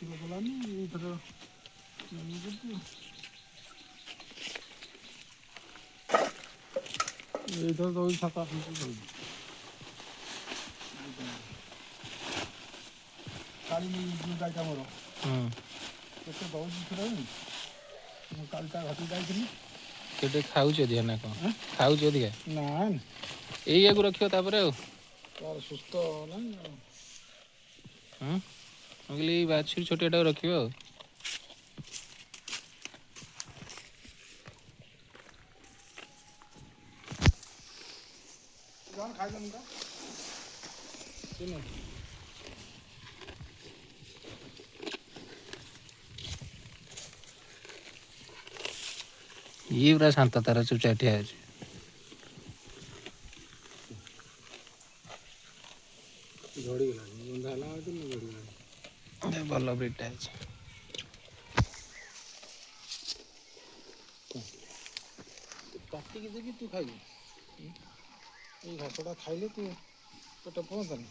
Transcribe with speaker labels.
Speaker 1: କ୍ଷୀର ଦେଲାନି ଏଇଥର ଏଇଥର ଦଉଛି 7-8 ଲିଟର ଦଉଛି। କାଲି ଗାଈଟା ମୋର କେତେ ଦଉଛି କ୍ଷୀର ମୁଁ କାଲି ତା ଘରକୁ ଯାଇଥିଲି।
Speaker 2: କେତେ ଖାଉଛି ଅଧିକା ନା କ'ଣ? ଖାଉଛି ଅଧିକା
Speaker 1: ନା
Speaker 2: ଏଇଆକୁ ରଖିବ ତାପରେ ଆଉ
Speaker 1: ତାର ସୁସ୍ଥ ନାହିଁ ଆଉ।
Speaker 2: ମୁଁ କହିଲି ଏଇ ବାଛୁରୀ ଛୋଟିଆଟାକୁ ରଖିବ ଆଉ।
Speaker 1: କ'ଣ ଖାଇଲନି ତ
Speaker 2: ଇଏ ପୁରା ଶାନ୍ତ ତାର ଚୁପଚାପ ଠିଆ ହେଉଛି।
Speaker 1: ଝଡ଼ିଗଲାଣି ବନ୍ଧା ହେଲା ଝଡ଼ିଗଲାଣି।
Speaker 2: ଭଲ ବ୍ରିଡ୍ଟା ଅଛି।
Speaker 1: କାଟିକି ଦେବି ତୁ ଖାଇବୁ। ଏଇ ଘାସଟା ଖାଇଲେ ତୁ ପେଟ ପହଁନ୍ତାନି।